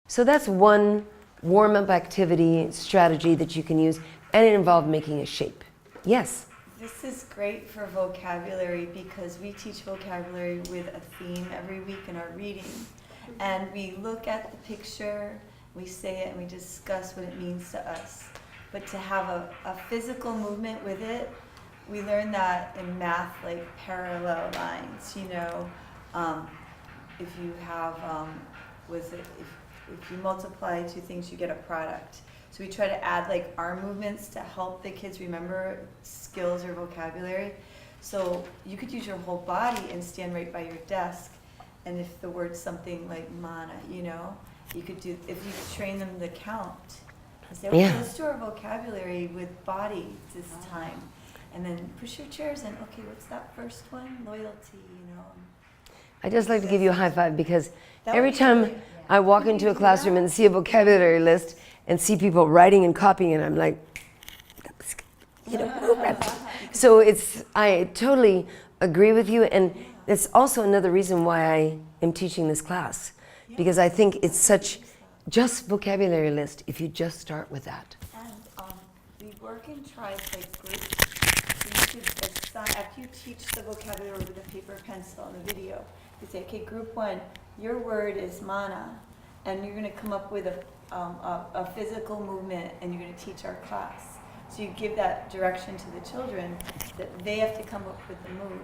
So that's one warm-up activity strategy that you can use, and it involved making a shape. Yes? This is great for vocabulary because we teach vocabulary with a theme every week in our reading. And we look at the picture, we say it, and we discuss what it means to us. But to have a physical movement with it, we learn that in math, like parallel lines, you know. If you have, if you multiply two things, you get a product. So we try to add like arm movements to help the kids remember skills or vocabulary. So you could use your whole body and stand right by your desk. And if the word's something like mana, you know, you could do, if you train them to count, and say, okay, let's do our vocabulary with body this time. And then push your chairs in, okay, what's that first one? Loyalty, you know. I just like to give you a high five because every time I walk into a classroom and see a vocabulary list and see people writing and copying, and I'm like, you know. So I totally agree with you, and it's also another reason why I am teaching this class, because I think it's such just vocabulary list if you just start with that. And we work in tribes like groups. So you could assign, after you teach the vocabulary with a paper, pencil, and a video, you say, okay, group one, your word is mana, and you're going to come up with a physical movement, and you're going to teach our class. So you give that direction to the children that they have to come up with the move.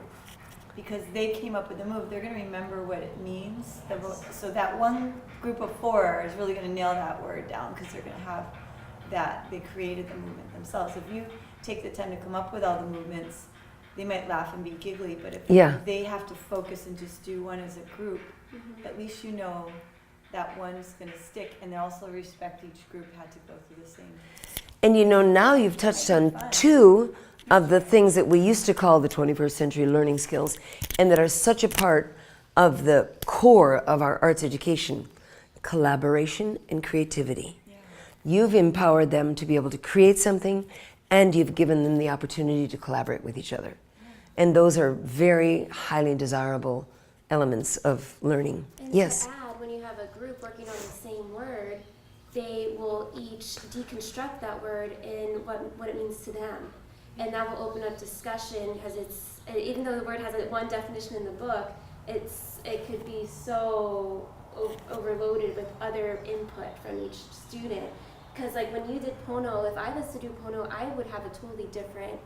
Because they came up with the move, they're going to remember what it means. So that one group of four is really going to nail that word down because they're going to have that. They created the movement themselves. If you take the time to come up with all the movements, they might laugh and be giggly, but if they have to focus and just do one as a group, at least you know that one's going to stick, and they also respect each group had to go through the same. And you know, now you've touched on two of the things that we used to call the 21st century learning skills, and that are such a part of the core of our arts education: collaboration and creativity. Yeah. You've empowered them to be able to create something, and you've given them the opportunity to collaborate with each other. And those are very highly desirable elements of learning. And yes? To add, when you have a group working on the same word, they will each deconstruct that word in what it means to them. And that will open up discussion, because even though the word has one definition in the book, it could be so overloaded with other input from each student. Because like when you did Pono, if I was to do Pono, I would have a totally different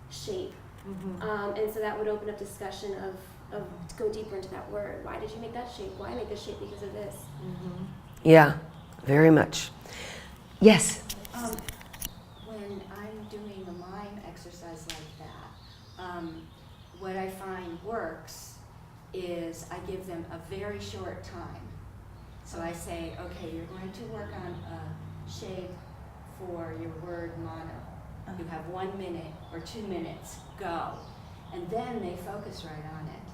shape. And so that would open up discussion of to go deeper into that word. Why did you make that shape? Why make this shape? Because of this. Yeah, very much. Yes? When I'm doing a mime exercise like that, what I find works is I give them a very short time. So I say, okay, you're going to work on a shape for your word mono. You have 1 minute or 2 minutes, go. And then they focus right on it.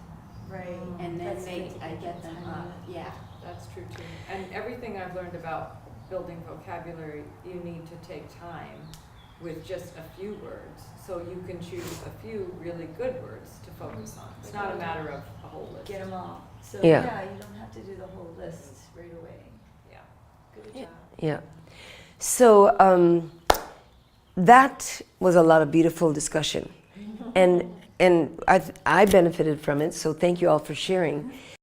Right. And then I get them up. Yeah. That's true too. And everything I've learned about building vocabulary, you need to take time with just a few words. So you can choose a few really good words to focus on. It's not a matter of a whole list. Get them all. So Yeah. you don't have to do the whole list right away. Yeah. Good job. Yeah. So that was a lot of beautiful discussion, and I benefited from it. So thank you all for sharing.